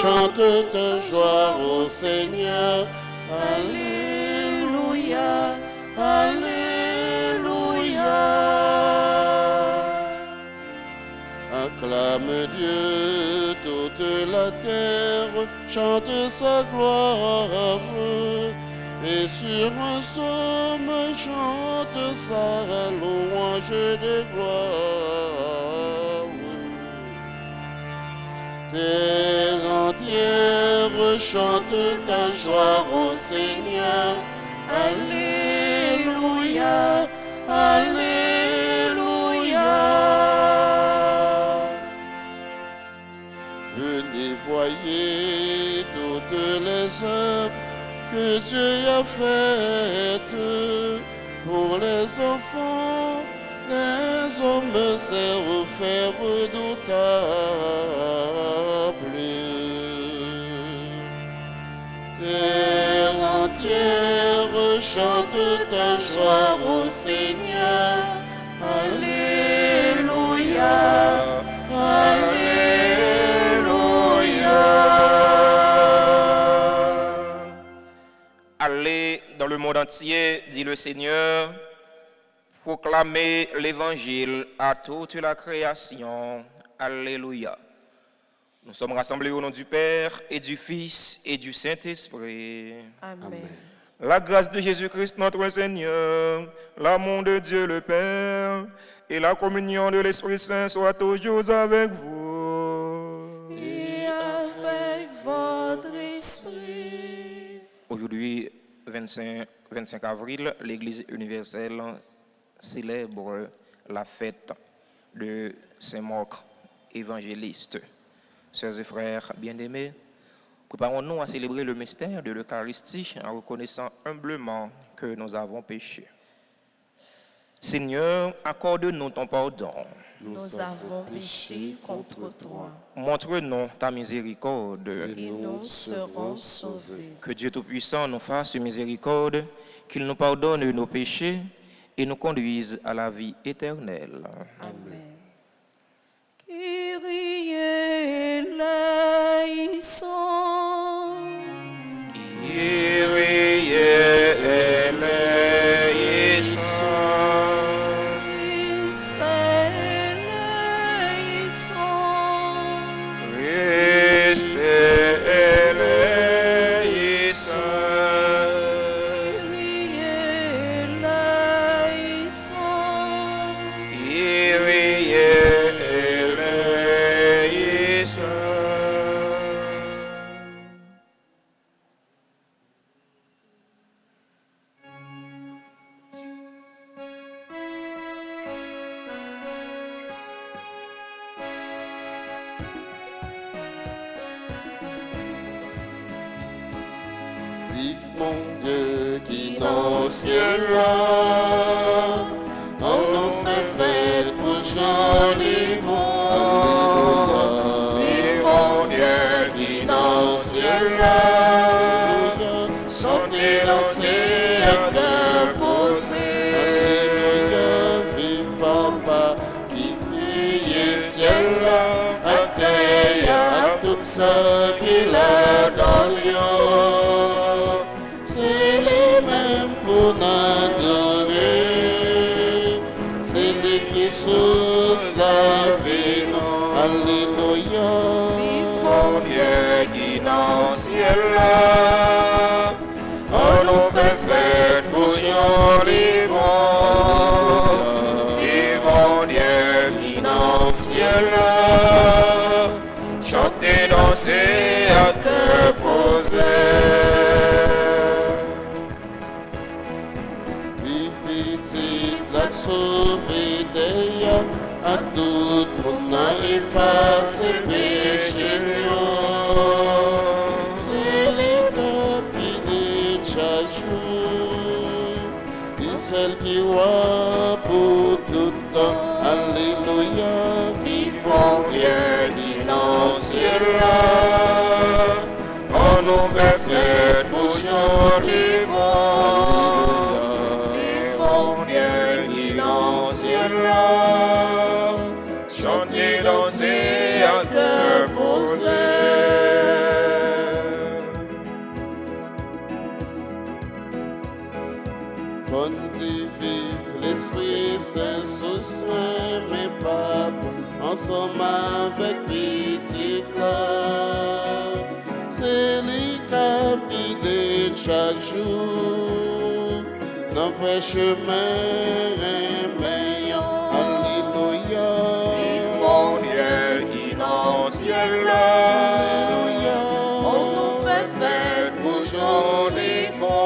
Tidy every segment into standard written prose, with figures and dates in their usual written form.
chante ta joie au Seigneur. Alléluia, Alléluia. Acclame Dieu, toute la terre, chante sa gloire. Et sur un psaume, chante sa louange de gloire. Terre entière, chante ta joie au Seigneur. Alléluia, Alléluia. Venez voyez toutes les œuvres que Dieu a faites pour les enfants. Les hommes servent faire redoutable. Terre entière, chante ta joie au Seigneur. Alléluia, Alléluia. Allez dans le monde entier, dit le Seigneur, proclamez l'évangile à toute la création. Alléluia. Nous sommes rassemblés au nom du Père et du Fils et du Saint-Esprit. Amen. La grâce de Jésus-Christ notre Seigneur, l'amour de Dieu le Père et la communion de l'Esprit Saint soient toujours avec vous. Et avec votre esprit. Aujourd'hui, 25 avril, l'Église universelle célèbre la fête de Saint-Marc, évangéliste. Sœurs et frères bien-aimés, préparons-nous à célébrer le mystère de l'Eucharistie en reconnaissant humblement que nous avons péché. Seigneur, accorde-nous ton pardon. Nous avons péché contre toi. Montre-nous ta miséricorde. Et nous serons sauvés. Que Dieu Tout-Puissant nous fasse miséricorde, qu'il nous pardonne nos péchés et nous conduise à la vie éternelle. Amen. Kyrie eleison. Kyrie eleison. Christ eleison. Christ eleison. Kyrie eleison. Kyrie eleison. Vive mon Dieu qui dans le ciel là, on nous fait fête pour joliment. Vive mon Dieu qui dans le ciel là, chantez, dansez, à cœur posé. Vive Papa qui crie ciel là, à terre, à tout ça qu'il a dans l'eau. C'est les mêmes pour n'adorer, c'est les qui source la vie. Alléluia. Vive mon Dieu qui dans le ciel là, On nous fait fête pour joliment. Vive mon Dieu qui dans le ciel là, chantez, dansez, à cœur posé. Vive petite la sauver d'ailleurs, à tout mon a effacé péché nous. C'est les capines de chaque jour, et celle qui voit pour tout temps. Alléluia. Vive mon Dieu qui dans le ciel là, on nous fait fête pour joliment. Vive mon Dieu qui dans le ciel là, chantez, dansez, à cœur posé. Bon Dieu, vive l'Esprit Saint sous soin, mes papes, ensemble avec petit là. C'est les capitaines chaque jour, dans vrai chemin meilleur. Alléluia. Vive mon Dieu qui dans le ciel là, on nous fait fête pour joliment.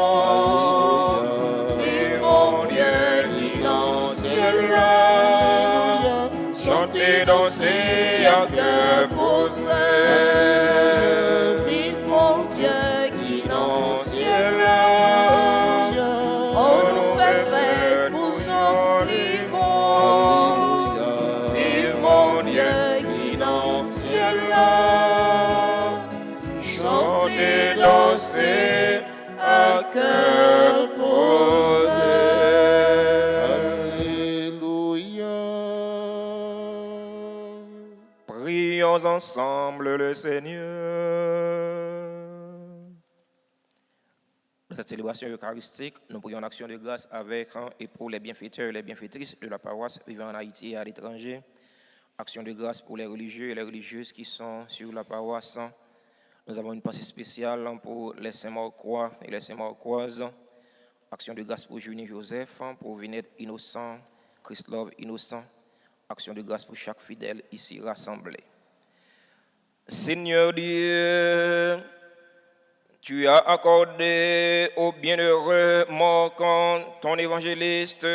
Vive mon Dieu qui dans le ciel là, chantez, dansez à cœur posé. Vive mon Dieu qui dans le ciel là, on nous fait fête pour joliment. Vive mon Dieu qui dans le ciel là, chantez, dansez à cœur posé. Alléluia. Prions ensemble le Seigneur. Dans cette célébration eucharistique, nous prions en action de grâce avec et pour les bienfaiteurs et les bienfaitrices de la paroisse vivant en Haïti et à l'étranger. Action de grâce pour les religieux et les religieuses qui sont sur la paroisse. Nous avons une pensée spéciale pour les Saint-Marcois et les Saint-Marcoises. Action de grâce pour Junie Joseph, pour Vinette Innocent, Christophe Innocent. Action de grâce pour chaque fidèle ici rassemblé. Seigneur Dieu, tu as accordé au bienheureux Marc, ton évangéliste,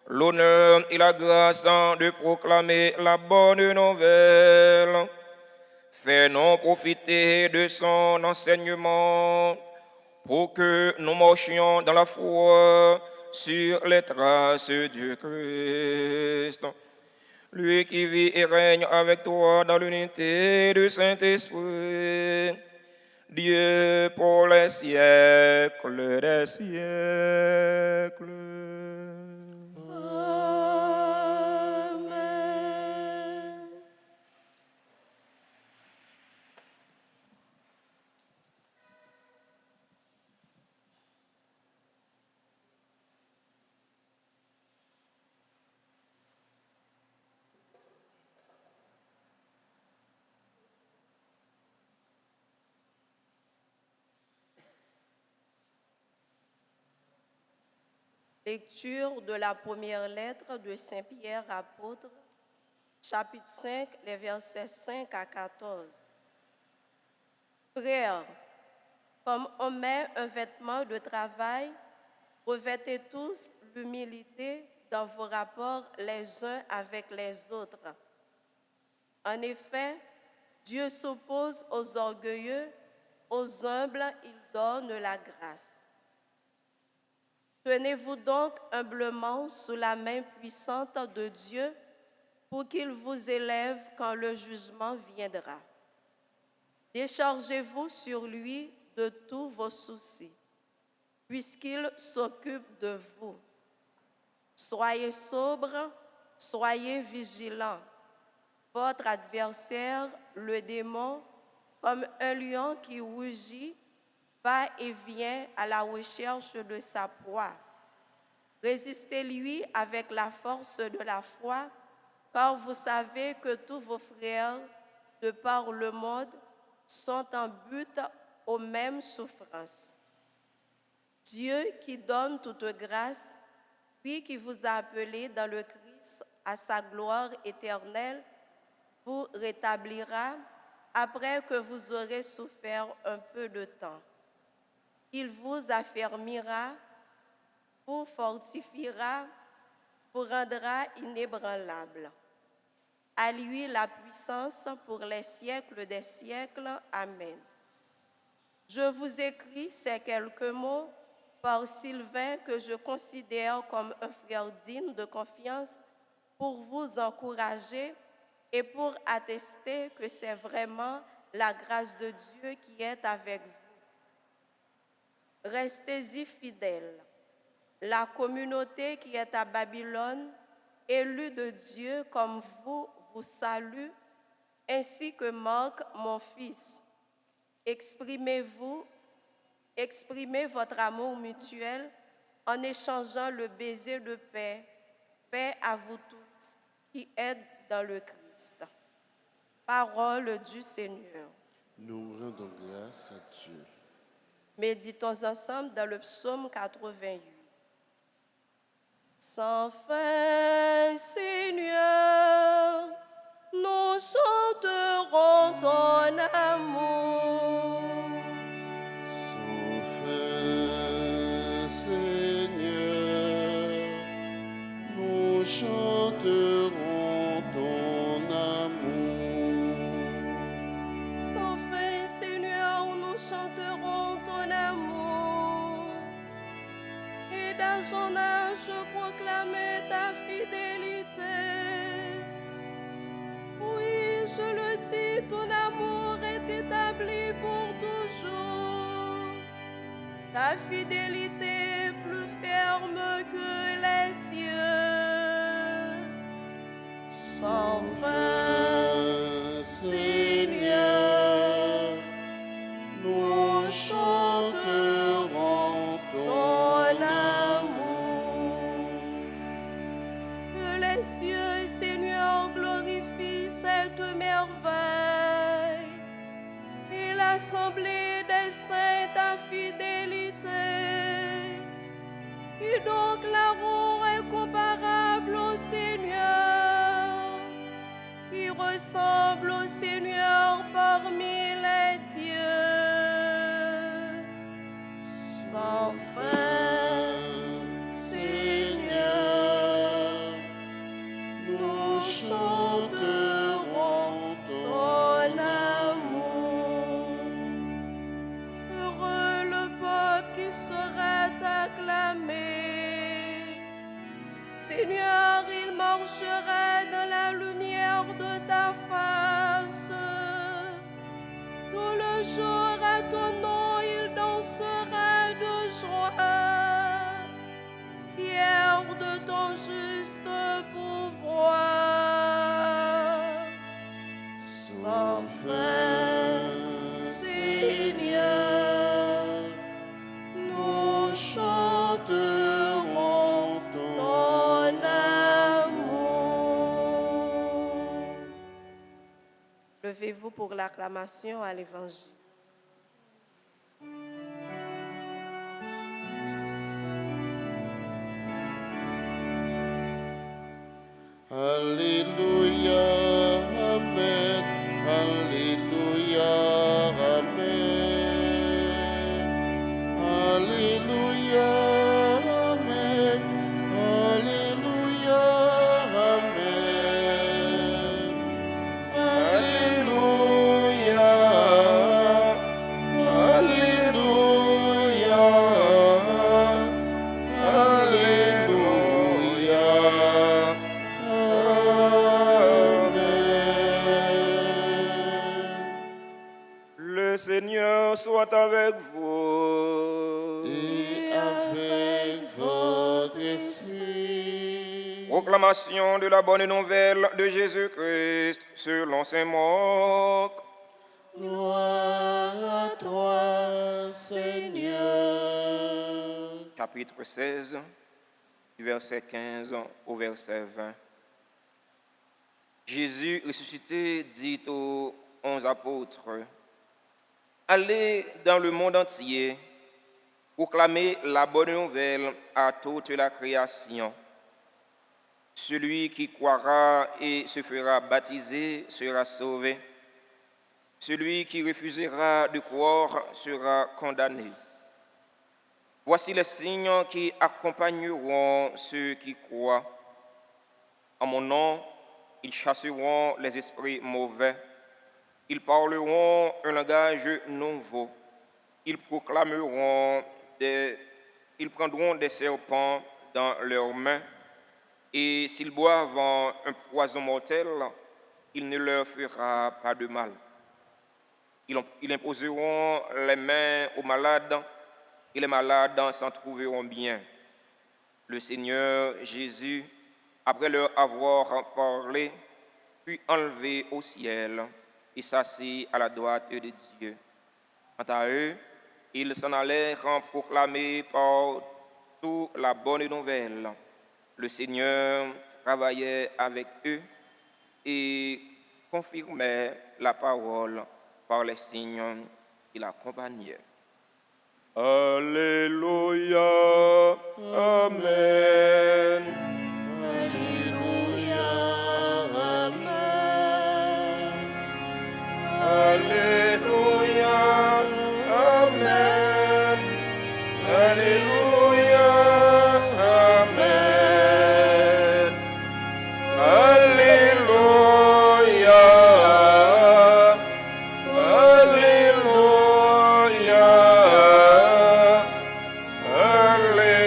l'honneur et la grâce de proclamer la bonne nouvelle. Fais-nous profiter de son enseignement pour que nous marchions dans la foi sur les traces du Christ. Lui qui vit et règne avec toi dans l'unité du Saint-Esprit, Dieu pour les siècles des siècles. Amen. Lecture de la première lettre de Saint Pierre apôtre, chapitre 5, les versets 5 à 14. Frères, comme on met un vêtement de travail, revêtez tous l'humilité dans vos rapports les uns avec les autres. En effet, Dieu s'oppose aux orgueilleux, aux humbles, il donne la grâce. Tenez-vous donc humblement sous la main puissante de Dieu pour qu'il vous élève quand le jugement viendra. Déchargez-vous sur lui de tous vos soucis, puisqu'il s'occupe de vous. Soyez sobres, soyez vigilants. Votre adversaire, le démon, comme un lion qui rugit, va et vient à la recherche de sa proie. Résistez-lui avec la force de la foi, car vous savez que tous vos frères, de par le monde, sont en but aux mêmes souffrances. Dieu qui donne toute grâce, lui qui vous a appelé dans le Christ à sa gloire éternelle, vous rétablira après que vous aurez souffert un peu de temps. Il vous affermira, vous fortifiera, vous rendra inébranlable. À lui la puissance pour les siècles des siècles. Amen. Je vous écris ces quelques mots par Sylvain que je considère comme un frère digne de confiance pour vous encourager et pour attester que c'est vraiment la grâce de Dieu qui est avec vous. Restez-y fidèles. La communauté qui est à Babylone, élue de Dieu comme vous, vous salue, ainsi que Marc, mon fils. Exprimez votre amour mutuel en échangeant le baiser de paix. Paix à vous tous qui êtes dans le Christ. Parole du Seigneur. Nous rendons grâce à Dieu. Méditons ensemble dans le psaume 88. Sans fin, Seigneur, nous chanterons ton amour. Sans fin, Seigneur, nous chanterons ton amour. Sans fin, Seigneur, nous chanterons ton amour. Et d'âge en âge, proclamer ta fidélité. Oui, je le dis, ton amour est établi pour toujours. Ta fidélité est plus ferme que les cieux. Sans fin, Seigneur, nous chanterons ton amour. Que les cieux, Seigneur, glorifient cette merveille et l'assemblée des saints ta fidélité. Et donc l'amour est comparable au Seigneur, qui ressemble au Seigneur parmi les dieux. Sans fin, Seigneur, nous chanterons ton amour. Heureux le peuple qui sera acclamé. Seigneur, il marchera dans la lumière de ta face. Tout le jour à ton nom, il dansera de joie, fier de ton juste pouvoir. Sans fin, Seigneur, nous chanterons ton amour. Levez-vous pour l'acclamation à l'Évangile. Alléluia, Amen. Alléluia, Amen. Alléluia, Amen. Alléluia, Amen. Alléluia, Alléluia, Alléluia. Le Seigneur soit avec vous. Et avec votre esprit. Proclamation de la bonne nouvelle de Jésus-Christ selon saint Marc. Gloire à toi, Seigneur. Chapitre 16, du verset 15 au verset 20. Jésus ressuscité dit aux 11 apôtres: Allez dans le monde entier, proclamez la bonne nouvelle à toute la création. Celui qui croira et se fera baptiser sera sauvé. Celui qui refusera de croire sera condamné. Voici les signes qui accompagneront ceux qui croient. En mon nom, ils chasseront les esprits mauvais. Ils parleront un langage nouveau. Ils prendront des serpents dans leurs mains. Et s'ils boivent un poison mortel, il ne leur fera pas de mal. Ils imposeront les mains aux malades et les malades s'en trouveront bien. Le Seigneur Jésus, après leur avoir parlé, fut enlevé au ciel et s'assit à la droite de Dieu. Quant à eux, ils s'en allèrent proclamer par toute la la bonne nouvelle. Le Seigneur travaillait avec eux et confirmait la parole par les signes qui l'accompagnaient. Alléluia. Amen. Alléluia. Amen. Alléluia. Amen. Alléluia. Amen. Alléluia. Alléluia. Alléluia.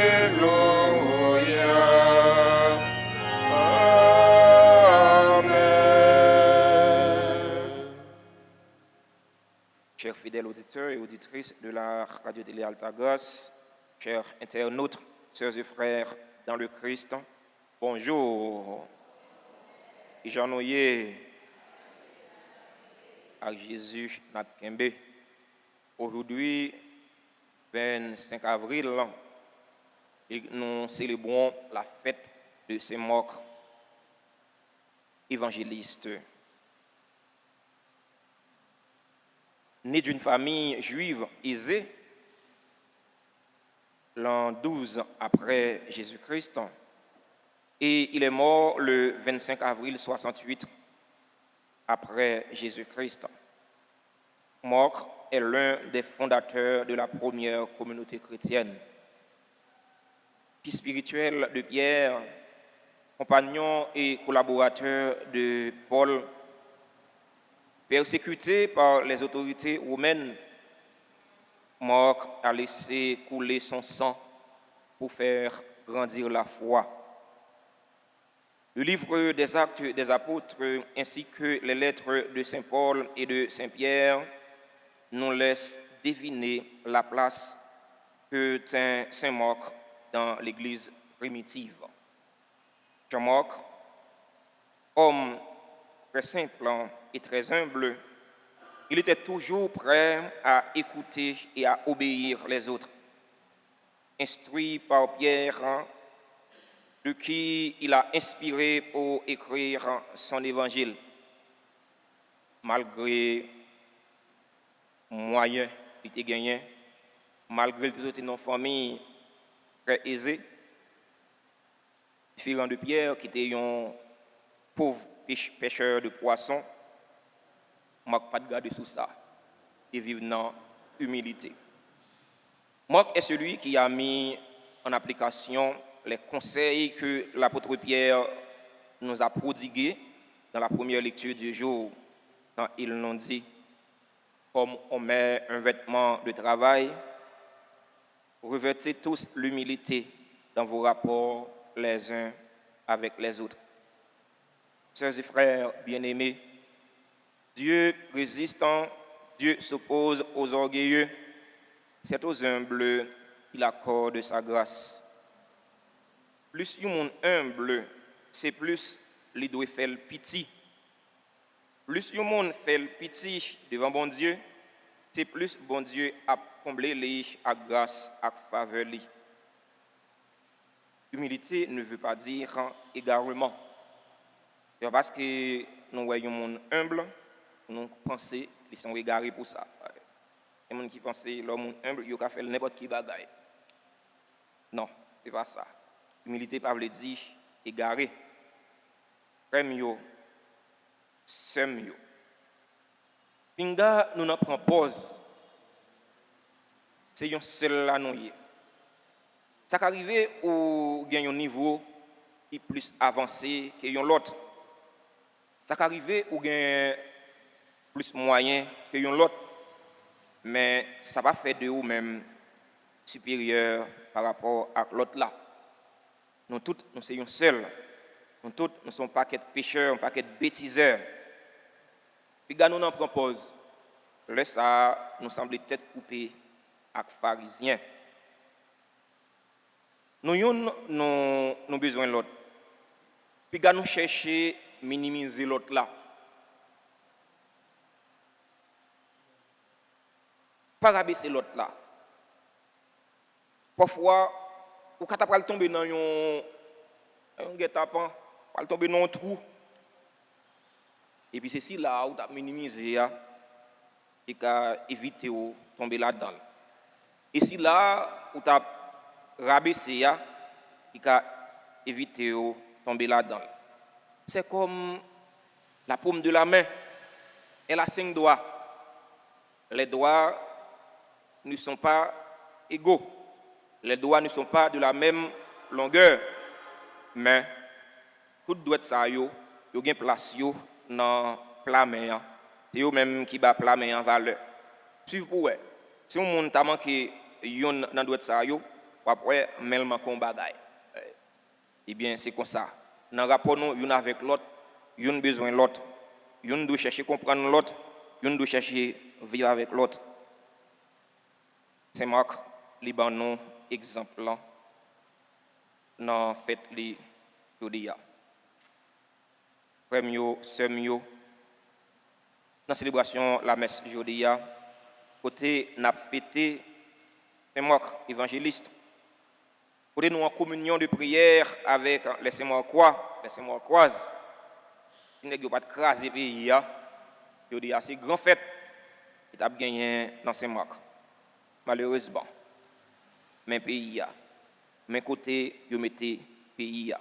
Amen. Chers fidèles auditeurs et auditrices de la radio-télé Altagos, chers internautes, sœurs et frères dans le Christ, bonjour. Jean-Noyer à Jésus Natkembe. Aujourd'hui, 25 avril, nous célébrons la fête de Saint-Marc, évangéliste. Né d'une famille juive aisée, l'an 12 après Jésus-Christ, et il est mort le 25 avril 68 après Jésus-Christ. Marc est l'un des fondateurs de la première communauté chrétienne. Fils spirituel de Pierre, compagnon et collaborateur de Paul, persécuté par les autorités romaines, Marc a laissé couler son sang pour faire grandir la foi. Le livre des Actes des Apôtres ainsi que les lettres de Saint Paul et de Saint Pierre nous laissent deviner la place que tient Saint Marc dans l'Église primitive. Jean-Marc, homme très simple et très humble, il était toujours prêt à écouter et à obéir les autres. Instruit par Pierre, de qui il a inspiré pour écrire son évangile, malgré moyens qu'il était gagné, malgré qu'il était une famille très aisée, différent de Pierre qui était un pauvre pêcheur de poissons, Marc pas de garder sous ça et vivre dans l'humilité. Marc est celui qui a mis en application les conseils que l'apôtre Pierre nous a prodigués dans la première lecture du jour, quand il nous dit, comme on met un vêtement de travail, revêtez tous l'humilité dans vos rapports les uns avec les autres. Sœurs et frères bien-aimés, Dieu résistant, Dieu s'oppose aux orgueilleux, c'est aux humbles qu'il accorde sa grâce. Plus un monde humble, c'est plus il doit faire le pitié. Plus un monde fait le pitié devant bon Dieu, c'est plus bon Dieu a comblé les à grâce, à faveur. Humilité ne veut pas dire égarement. C'est parce que nous voyons un monde humble, nous pensons qu'ils sont égarés pour ça. Les gens qui pensent que l'homme humble, il peut faire n'importe qui bagaille. Non, ce n'est pas ça. Humilité ne veut pas dire égaré. Frère, sem yo. Pinga nous n'en prenons pause. C'est un seul à nous. Ça arrive où il y a un niveau qui est plus avancé que l'autre. Ça arrive où il y a plus moyen que l'autre. Mais ça va faire de vous-même supérieur par rapport à l'autre là. Nous tous, nous sommes seuls. Nous tous, nous sommes un paquet de pécheurs, un paquet de bêtiseurs. Puis, nous n'en prenons pause. Là, ça nous semble tête coupée avec pharisiens. Nous avons besoin de l'autre. Puis, nous cherchons à minimiser l'autre là. Pas rabaisser l'autre là. Parfois, ou quand tu tomber dans un guet-apens, tu tomber dans un trou. Et puis c'est si là où tu as minimisé et tu as évité de tomber là-dedans. Et si là où tu as rabaissé et tu as évité de tomber là-dedans. C'est comme la paume de la main. Elle a 5 doigts. Les doigts ne sont pas égaux. Les doigts ne sont pas de la même longueur. Mais tout doit être ça, yo gen place yo dans plat main. C'est eux même qui bat plat main en valeur. Si vous pouvez, si on monde t'a manqué yon dans doit ça yo, après mêlement kon bagay. Eh bien c'est comme ça. Dans rapport nous yon avec l'autre, yon besoin l'autre. Yon doit chercher comprendre l'autre, yon doit chercher vivre avec l'autre. C'est Marc Libanon exemple là dans fête li jodia. Frère yo, sœur yo, dans célébration la messe jodia, côté n'a fêté Saint-Marc évangéliste. Côté nous en communion de prière avec les Saint-Marcoises. Qui n'est pas de craser pays jodia c'est grand fête qui t'a gagné dans Saint-Marc. Malheureusement, mais pays mais côté yo mettez pays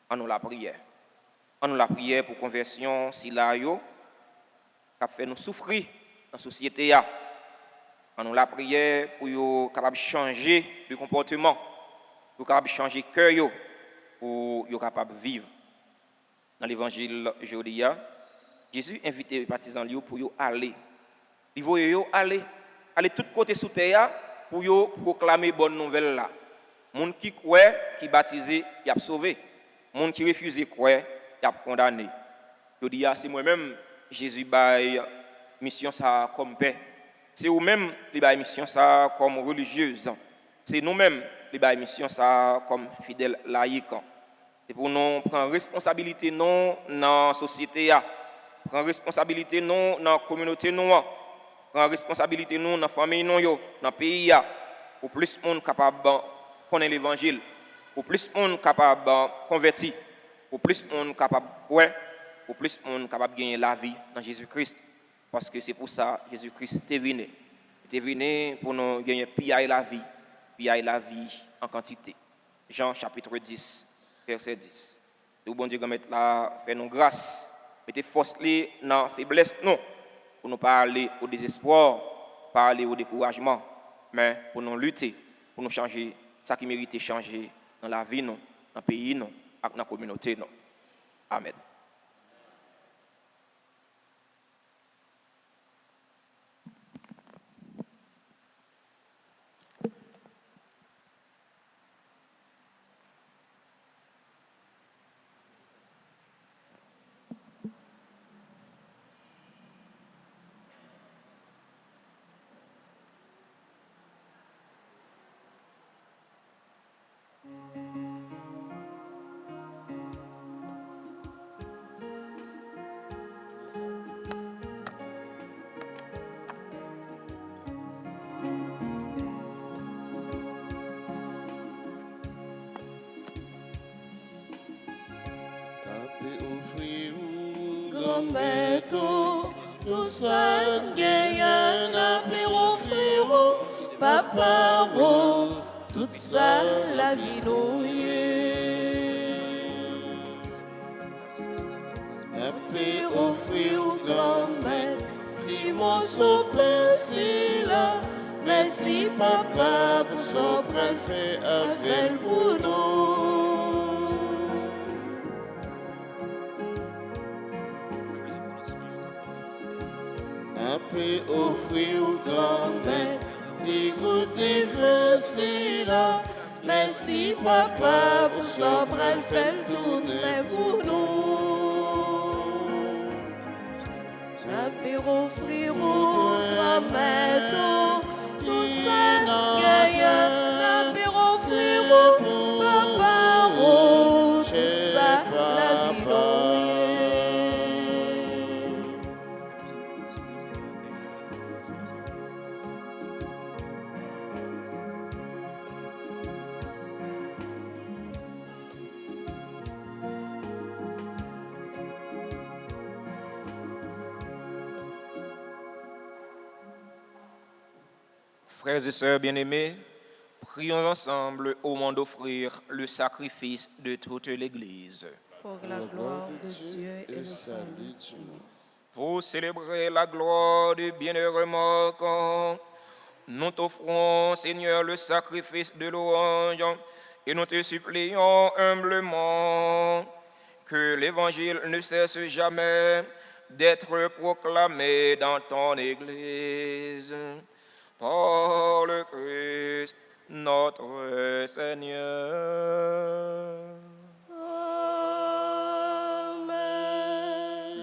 en nous la prière. En nous la prière pour conversion si là yo qui fait nous souffrir dans la société en nous la prière pour yo capable changer de comportement, pour capable changer cœur yo pour yo capable vivre. Dans l'évangile aujourd'hui, Jésus invite les partisans pour yo aller. Il veut yo aller tout côté sous terre pour yo proclamer bonne nouvelle là. Moun qui croit, qui baptisé, y a sauvé. Moun qui refuse croire, y a condamné. Je dis c'est moi-même Jésus bail mission ça comme paix. C'est vous-même les bail mission ça comme religieuse. C'est nous-mêmes les bail mission ça comme fidèles laïcs. C'est pour nous prendre responsabilité non dans la société prendre responsabilité non dans la communauté nous. Prendre responsabilité nous dans la famille nous dans le pays pour plus monde capable connaître l'évangile, pour plus de monde capable de convertir, pour plus de monde capable de croire, pour plus de monde capable de gagner la vie dans Jésus-Christ. Parce que c'est pour ça que Jésus-Christ est venu. Il est venu pour nous gagner la vie en quantité. Jean chapitre 10, verset 10. Et bon Dieu mettre là, fait nous grâce, mettez force dans la faiblesse, non, pour nous pas aller au désespoir, pas aller au découragement, mais pour nous lutter, pour nous changer. Ça qui mérite de changer dans la vie, dans le pays, dans la communauté. Amen. Tout ça gagne la frérot, papa, tout ça la vie nous la paix offrir au grand-mère, si mon souple c'est là, merci papa pour son bras fait avec pour nous. Puis offrir au grand-mère, si goûter versé là, merci papa pour son bras fait tourner pour nous. La paix offrir au grand-mère, tout ça gagne, la paix offrir au papa, tout ça la vie l'ouvre. Frères et sœurs bien-aimés, prions ensemble au moment d'offrir le sacrifice de toute l'Église. Pour la gloire de Dieu et le salut du monde. Pour célébrer la gloire du bienheureux mort, nous t'offrons, Seigneur, le sacrifice de louange et nous te supplions humblement que l'Évangile ne cesse jamais d'être proclamé dans ton Église. Par le Christ, notre Seigneur. Amen.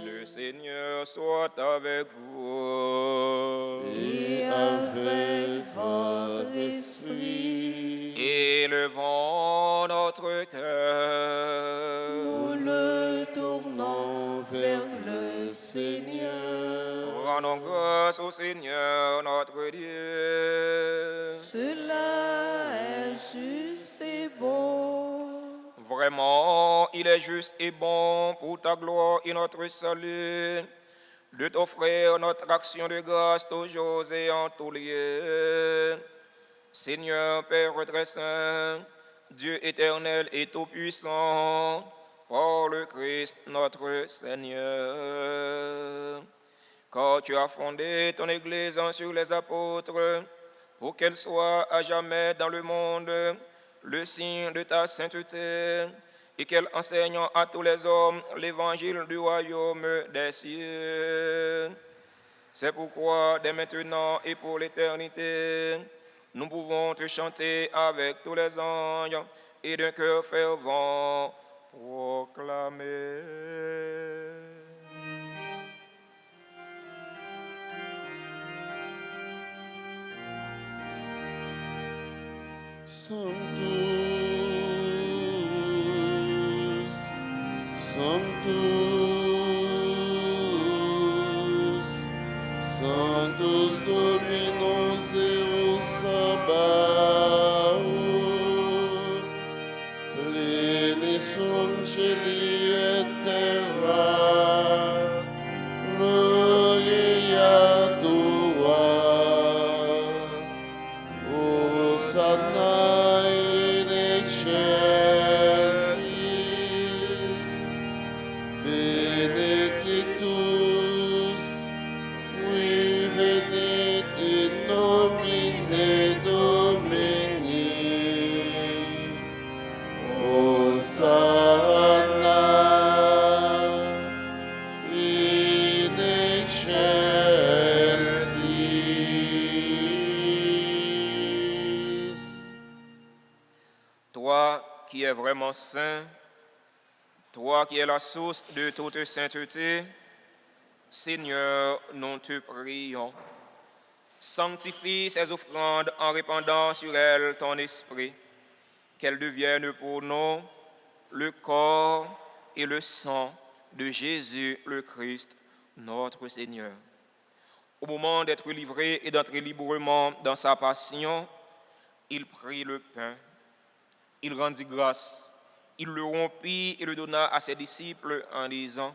Le Seigneur soit avec vous. Et avec votre esprit, Élevons notre cœur. nous le tournons vers le Seigneur. Rendons grâce au Seigneur notre Dieu. Cela est juste et bon. Vraiment, il est juste et bon pour ta gloire et notre salut de t'offrir notre action de grâce toujours et en tous lieux. Seigneur Père très saint, Dieu éternel et tout-puissant, par le Christ notre Seigneur. Car tu as fondé ton Église sur les apôtres, pour qu'elle soit à jamais dans le monde le signe de ta sainteté, et qu'elle enseigne à tous les hommes l'évangile du royaume des cieux. C'est pourquoi, dès maintenant et pour l'éternité, nous pouvons te chanter avec tous les anges et d'un cœur fervent proclamer. Sanctus Dominus Deus Sabaoth, pleni sunt celi et terra, gloria tua. Hosanna in excelsis, benedictus qui venit in nomine Domini. Hosanna in excelsis. Toi qui es vraiment saint, toi qui es la source de toute sainteté, Seigneur, nous te prions. Sanctifie ces offrandes en répandant sur elles ton esprit, qu'elles deviennent pour nous le corps et le sang de Jésus le Christ, notre Seigneur. Au moment d'être livré et d'entrer librement dans sa passion, il prit le pain, il rendit grâce, il le rompit et le donna à ses disciples en disant,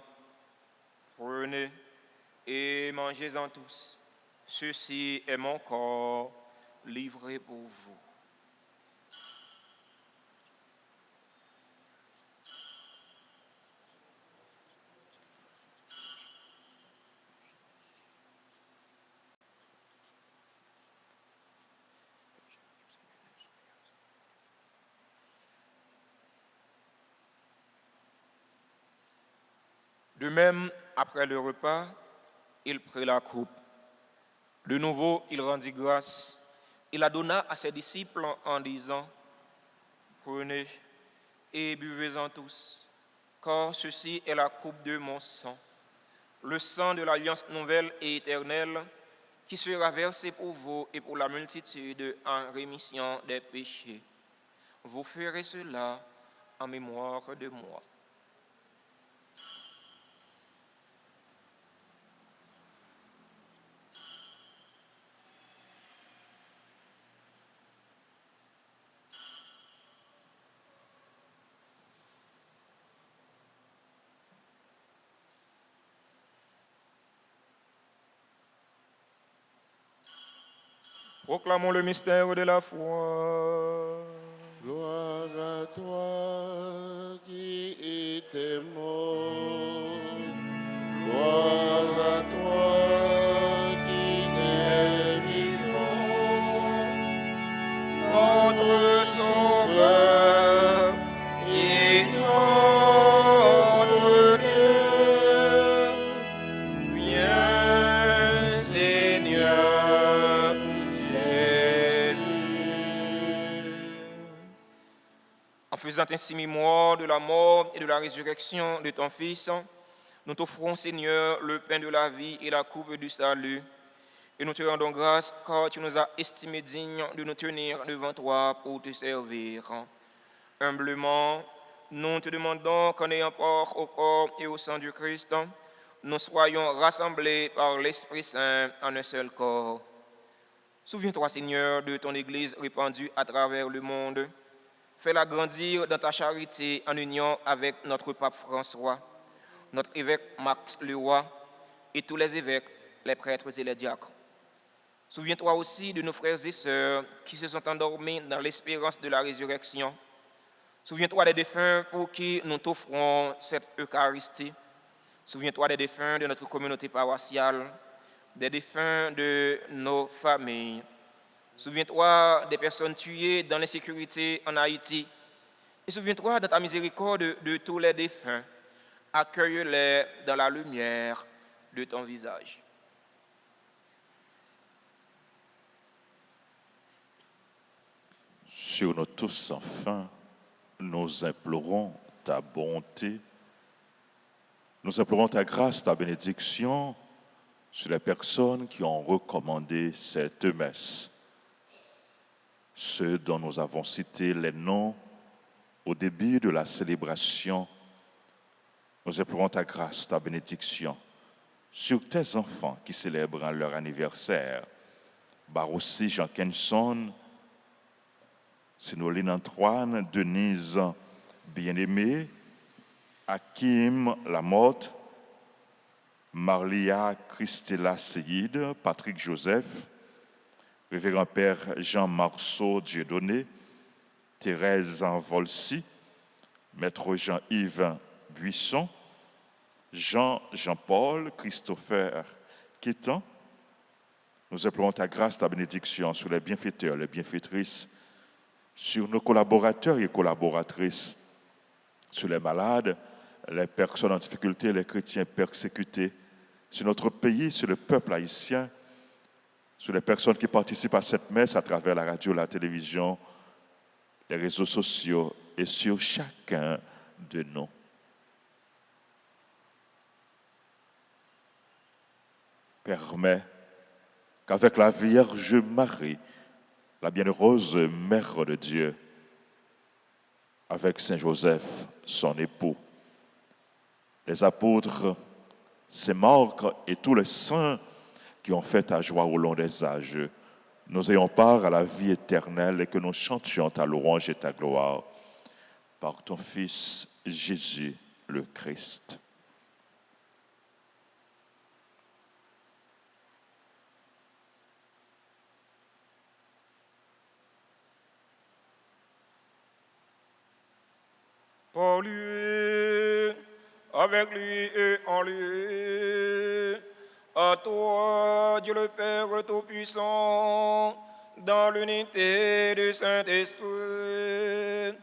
« Prenez et mangez-en tous. Ceci est mon corps livré pour vous. » De même, après le repas, il prit la coupe. De nouveau, il rendit grâce. Il la donna à ses disciples en disant, « Prenez et buvez-en tous, car ceci est la coupe de mon sang, le sang de l'alliance nouvelle et éternelle, qui sera versé pour vous et pour la multitude en rémission des péchés. Vous ferez cela en mémoire de moi. » Proclamons le mystère de la foi. Gloire à toi qui étais mort. Gloire à toi qui es vivant. Notre Sauveur et notre Dieu. Viens, Seigneur Jésus. En faisant ainsi mémoire de la mort et de la résurrection de ton Fils, nous t'offrons, Seigneur, le pain de la vie et la coupe du salut. Et nous te rendons grâce car tu nous as estimés dignes de nous tenir devant toi pour te servir. Humblement, nous te demandons qu'en ayant part au corps et au sang du Christ, nous soyons rassemblés par l'Esprit Saint en un seul corps. Souviens-toi, Seigneur, de ton Église répandue à travers le monde. Fais-la grandir dans ta charité en union avec notre pape François, notre évêque Max Leroy et tous les évêques, les prêtres et les diacres. Souviens-toi aussi de nos frères et sœurs qui se sont endormis dans l'espérance de la résurrection. Souviens-toi des défunts pour qui nous t'offrons cette Eucharistie. Souviens-toi des défunts de notre communauté paroissiale, des défunts de nos familles. Souviens-toi des personnes tuées dans l'insécurité en Haïti. Et souviens-toi de ta miséricorde de tous les défunts. Accueille-les dans la lumière de ton visage. Sur nous tous, enfin, nous implorons ta bonté, nous implorons ta grâce, ta bénédiction sur les personnes qui ont recommandé cette messe. Ceux dont nous avons cité les noms au début de la célébration, nous implorons ta grâce, ta bénédiction sur tes enfants qui célèbrent leur anniversaire. Barossi, Jean Kenson, Sénoline Antoine, Denise Bien-Aimé, Hakim Lamotte, Marlia Christella Seyid, Patrick Joseph, Révérend Père Jean Marceau Dieudonné, Thérèse Volsi, Maître Jean-Yves Buisson, Jean-Paul Christopher Quétan. Nous implorons ta grâce, ta bénédiction sur les bienfaiteurs, les bienfaitrices, sur nos collaborateurs et collaboratrices, sur les malades, les personnes en difficulté, les chrétiens persécutés, sur notre pays, sur le peuple haïtien, sur les personnes qui participent à cette messe à travers la radio, la télévision, les réseaux sociaux et sur chacun de nous. Permets qu'avec la Vierge Marie, la bienheureuse Mère de Dieu, avec Saint Joseph, son époux, les apôtres, Saint Marc et tous les saints qui ont fait ta joie au long des âges, nous ayons part à la vie éternelle et que nous chantions ta louange et ta gloire par ton Fils Jésus le Christ. Par lui, avec lui et en lui, à toi, Dieu le Père Tout-Puissant, dans l'unité du Saint-Esprit,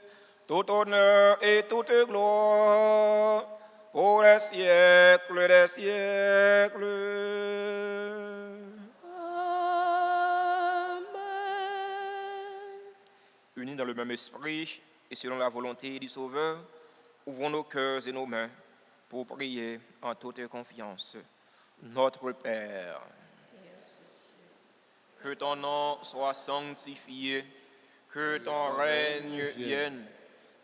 tout honneur et toute gloire pour les siècles des siècles. Amen. Unis dans le même esprit et selon la volonté du Sauveur, ouvrons nos cœurs et nos mains pour prier en toute confiance. Notre Père, que ton nom soit sanctifié, que ton règne vienne,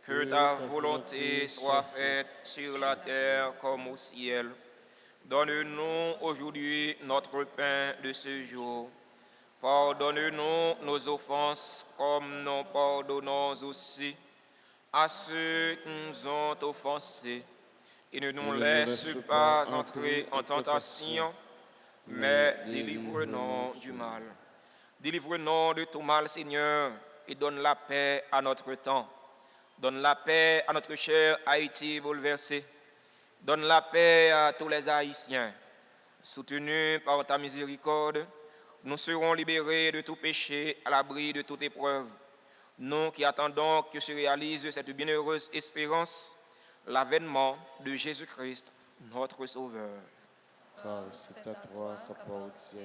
que ta volonté soit faite sur la terre comme au ciel. Donne-nous aujourd'hui notre pain de ce jour. Pardonne-nous nos offenses comme nous pardonnons aussi à ceux qui nous ont offensés. Et ne nous laisse pas entrer en tentation, mais délivre-nous du mal. Délivre-nous de tout mal, Seigneur, et donne la paix à notre temps. Donne la paix à notre cher Haïti bouleversé. Donne la paix à tous les Haïtiens. Soutenus par ta miséricorde, nous serons libérés de tout péché, à l'abri de toute épreuve. Nous qui attendons que se réalise cette bienheureuse espérance, l'avènement de Jésus-Christ, notre Sauveur. Car c'est à toi qu'appartient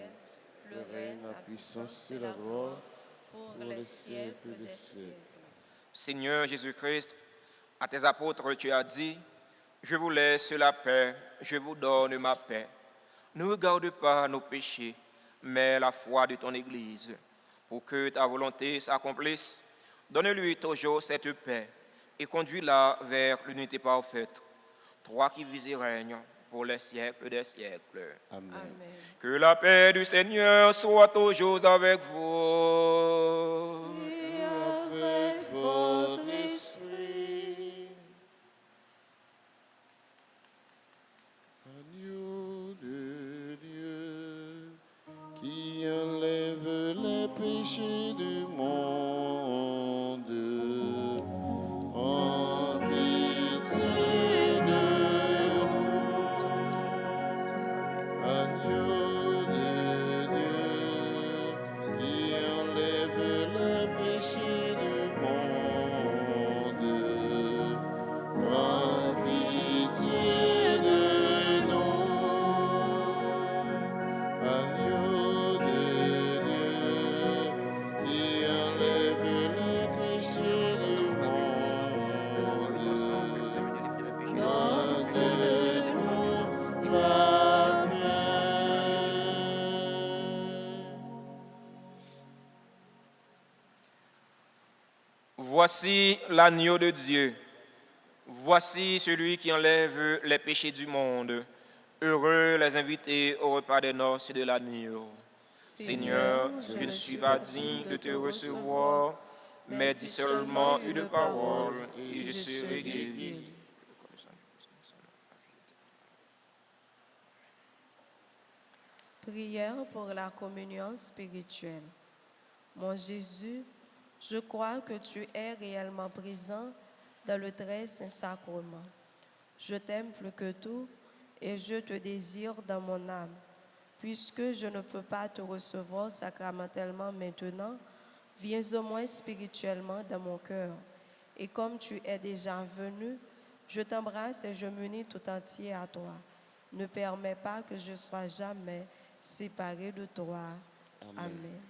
le règne, la puissance et la gloire pour les siècles des siècles. Seigneur Jésus-Christ, à tes apôtres tu as dit, je vous laisse la paix, je vous donne ma paix. Ne regarde pas nos péchés, mais la foi de ton Église. Pour que ta volonté s'accomplisse, donne-lui toujours cette paix et conduis-la vers l'unité parfaite. Toi qui vis et règnes pour les siècles des siècles. Amen. Amen. Que la paix du Seigneur soit toujours avec vous. Et Avec votre esprit. Agneau de Dieu, qui enlève les péchés du monde, en pitié de nous. Agneau de Dieu, qui enlève les péchés du monde, en pitié de nous. Agneau de Dieu, qui enlève les péchés du monde, donne-nous la paix. Voici l'agneau de Dieu. Voici celui qui enlève les péchés du monde. Heureux les invités au repas des noces de l'agneau. Seigneur, je ne suis pas digne de te recevoir, mais dis seulement une parole et je serai guéri. Prière pour la communion spirituelle. Mon Jésus, je crois que tu es réellement présent dans le très saint sacrement. Je t'aime plus que tout et je te désire dans mon âme. Puisque je ne peux pas te recevoir sacramentellement maintenant, viens au moins spirituellement dans mon cœur. Et comme tu es déjà venu, je t'embrasse et je m'unis tout entier à toi. Ne permets pas que je sois jamais séparé de toi. Amen.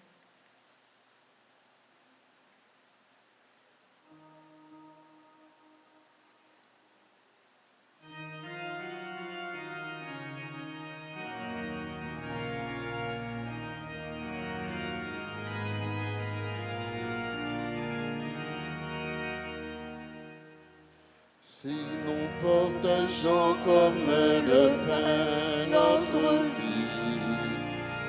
Si nous partageons comme le pain notre vie,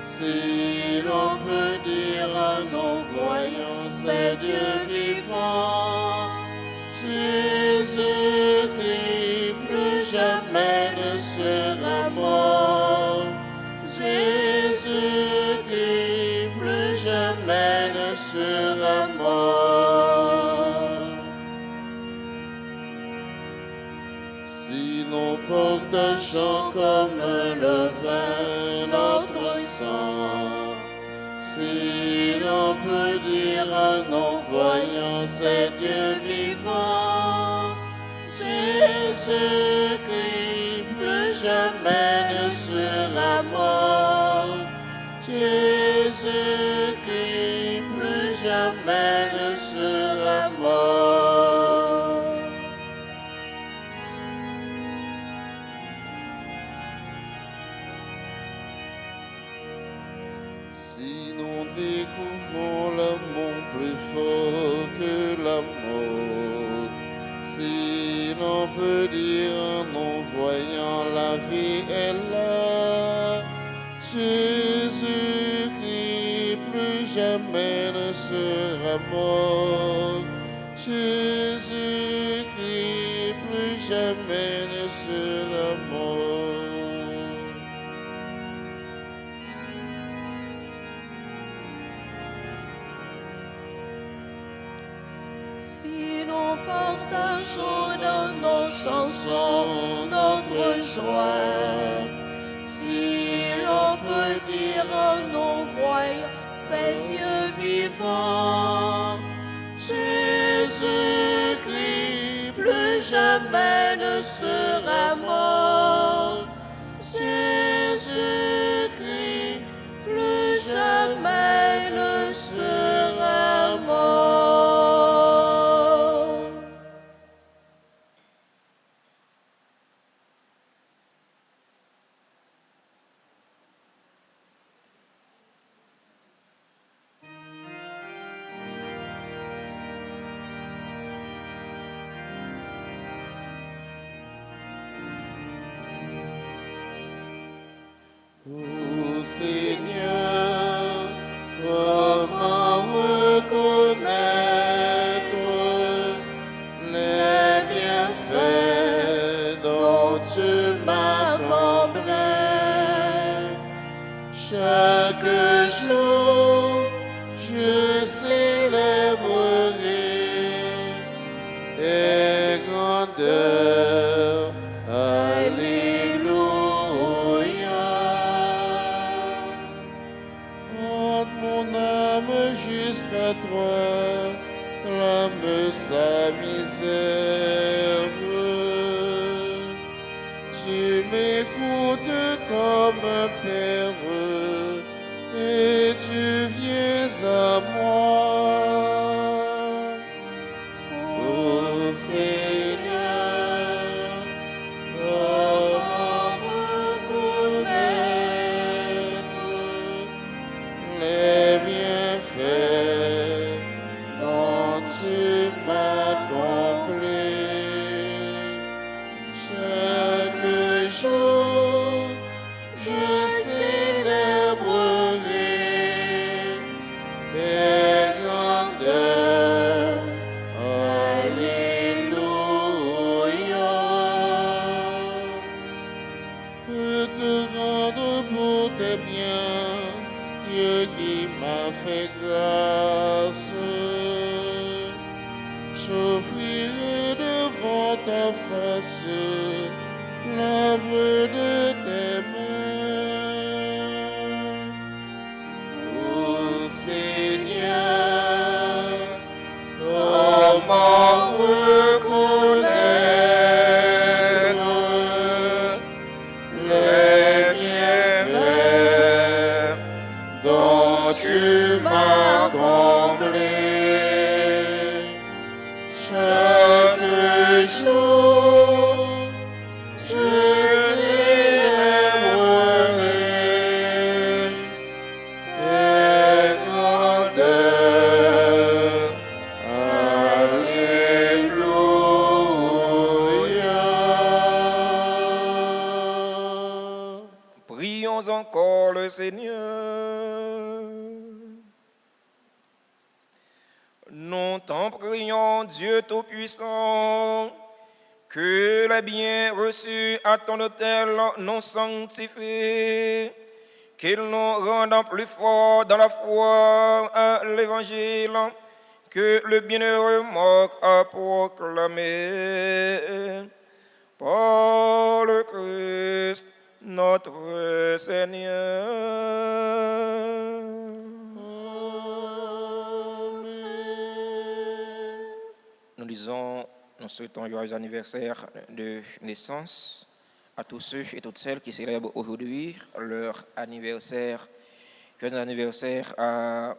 si l'on peut dire en nous voyant c'est Dieu vivant, Jésus-Christ plus jamais ne sera mort. Jésus-Christ plus jamais ne sera mort. Si nous partageons comme le vin notre sang, si l'on peut dire en nous voyant c'est Dieu vivant, Jésus-Christ plus jamais ne sera mort. Jésus-Christ plus jamais ne sera mort. Si nous découvrons l'amour plus fort que la mort, si l'on peut dire en nous voyant la vie est là, Jésus-Christ plus jamais ne sera mort. Jésus-Christ plus jamais ne sera mort. toujours dans nos chansons notre joie. Si l'on peut dire en nous voyant, c'est Dieu vivant. Jésus-Christ plus jamais ne sera mort. Jésus-Christ plus jamais ne sera mort. Ô Seigneur, comment reconnaître les bienfaits dont tu m'as comblé? Chaque jour, je célébrerai tes grandeurs. Alléluia. Porte mon âme jusqu'à toi, clame sa misère. Tu m'écoutes comme un père et tu viens à moi. Ô Seigneur, comment reconnaître les bienfaits dont tu m'as comblé? Chaque jour, je célébrerai tes grandeurs. Alléluia. Je te rends pour tes biens, Dieu qui m'a fait grâce. J'offrirai devant ta face l'œuvre de tes mains. Ô Seigneur, comment reconnaître les bienfaits dont tu m'as comblé? Chaque jour, je célébrerai tes grandeurs. Alléluia. Prions encore le Seigneur. Nous t'en prions, Dieu Tout-Puissant, que les biens reçus à ton autel nous sanctifient, qu'ils nous rendent plus forts dans la foi à l'Évangile que le bienheureux Marc a proclamé. Par le Christ, notre Seigneur. Nous souhaitons joyeux anniversaire de naissance à tous ceux et toutes celles qui célèbrent aujourd'hui leur anniversaire. Joyeux anniversaire à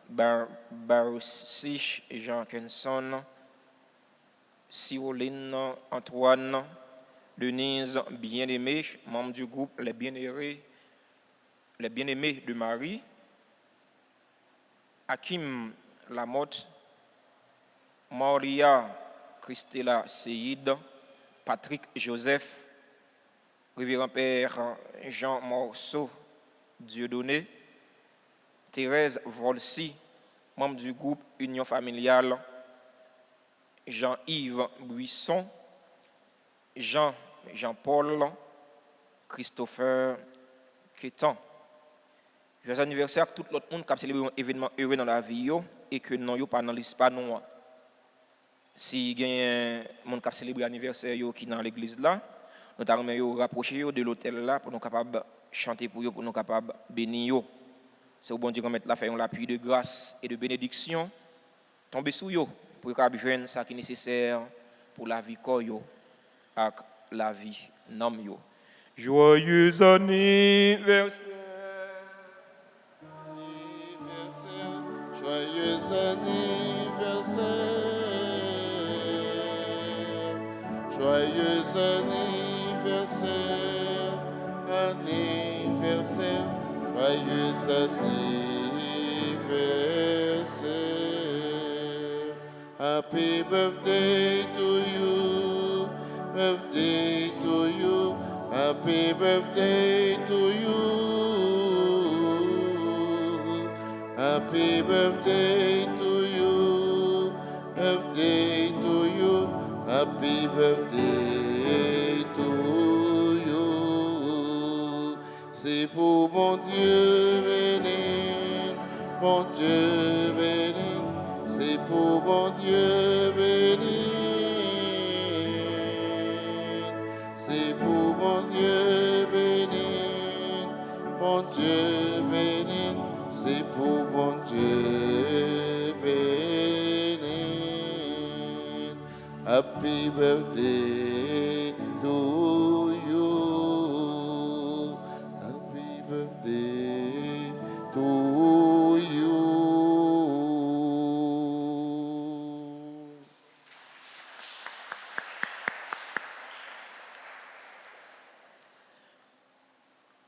Baruch Jean Kenson, Siroline Antoine, Denise Bien-Aimé, membre du groupe Les Bien-Aimés de Marie, Hakim Lamotte, Maria Christella Seyid, Patrick Joseph, Révérend Père Jean Morceau Dieudonné, Thérèse Volsi, membre du groupe Union Familiale, Jean-Yves Buisson, Jean-Paul, Christopher Quétan. Joyeux anniversaire à tout l'autre monde qui a célébré un événement heureux dans la vie et que non, pas dans l'espace non. si il y a un qui célèbre l'anniversaire qui est dans l'église là, nous allons rapprocher de l'hôtel là pour nous capables chanter pour eux, pour nous capables bénir. C'est au bon Dieu qu'on mette la faire l'appui de grâce et de bénédiction tomber sur eux pour qu'ils joignent ça qui est nécessaire pour la vie et la vie nom yo. Joyeux anniversaire. Joyeux anniversaire, joyeux anniversaire, anniversaire, joyeux anniversaire. Happy birthday to you, birthday to you, happy birthday to you. Happy birthday to you, birthday to you, happy birthday to you. C'est pour mon Dieu béni, mon Dieu béni, c'est pour mon Dieu béni, c'est pour mon Dieu béni, mon Dieu béni. C'est pour mon Dieu béni. Happy birthday to you. Happy birthday to you.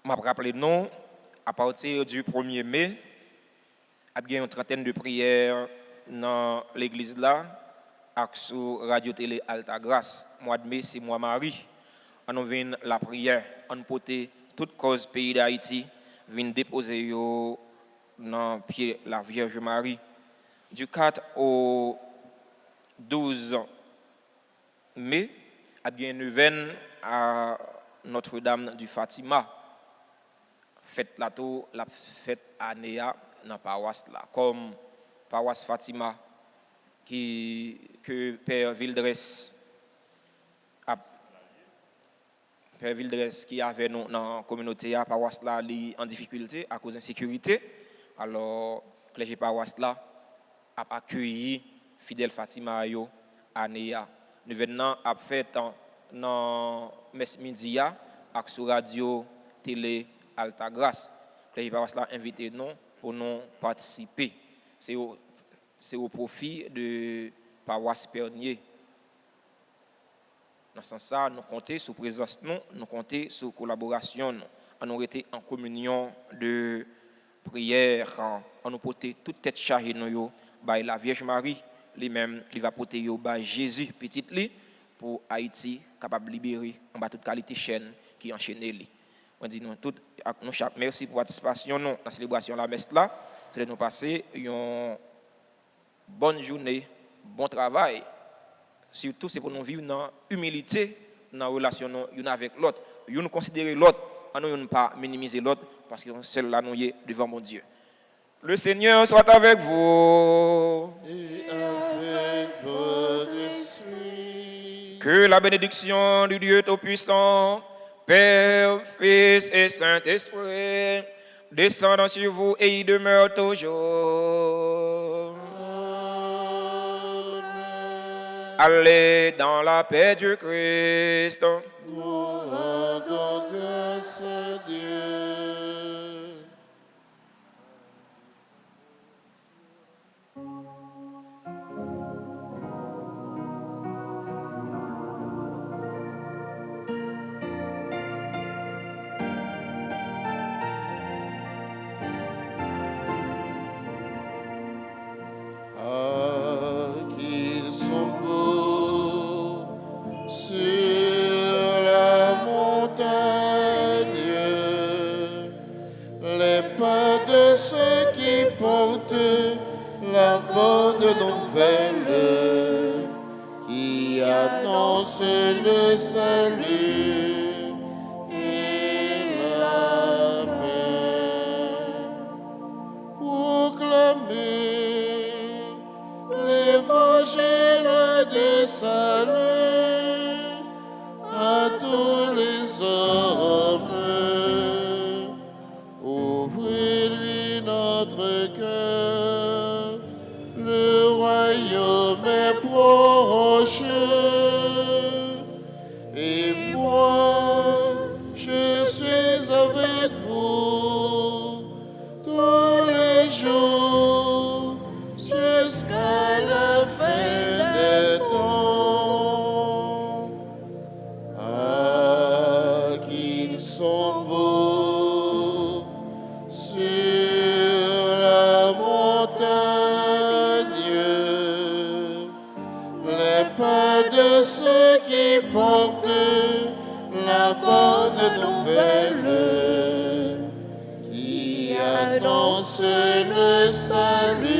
Je vais rappeler non. À partir du 1er mai, il y a une trentaine de prières dans l'église là, sur Radio Télé Alta Grâce. Mois de mai, c'est mois Marie. On vient la prière, on porte toute cause pays d'Haïti, vient déposer dans pied la Vierge Marie. Du 4 au 12 mai, il y a une neuvaine à Notre-Dame du Fatima. Fête la tour, la fête à Néa dans la paroisse là, comme paroisse Fatima que Père Vildres qui avait nous dans la communauté à paroisse là en difficulté à cause d'insécurité. Alors clergé paroisse là a accueilli fidèle Fatima à Néa. Nous venons à fête dans messe midi avec sur radio télé Alta Grâce. Les paroisses là invité nous pour nous participer. C'est au profit de paroisse Pernier. Dans ce sens, nous comptons sur présence, nous comptons sur collaboration. On aurait été en communion de prière, on nous porter toute tête chargée nous by la Vierge Marie, lui-même qui va porter by Jésus petit lui pour Haïti capable de libérer en bas toute qualité chaîne qui enchaîne lui. On dit nous toutes nous chaque merci pour participation dans la célébration de la messe là. Nous nous passer une bonne journée, bon travail. Surtout c'est pour nous vivre dans humilité dans la relation l'une avec l'autre. Nous considérer l'autre, nous ne pas minimiser l'autre parce que seul là nous est devant mon Dieu. Le Seigneur soit avec vous. Et avec votre esprit. Que la bénédiction du Dieu Tout-Puissant, Père, Fils et Saint-Esprit, descendant sur vous et y demeure toujours. Amen. Allez dans la paix du Christ. Nous rendons grâce à Dieu. Ah, qu'ils sont beaux sur la montagne, les pas de ceux qui portent la bonne nouvelle, qui annonce le salut et la paix. Proclamer l'évangile de Dieu. Les pas de ceux qui portent la bonne nouvelle, qui annonce le salut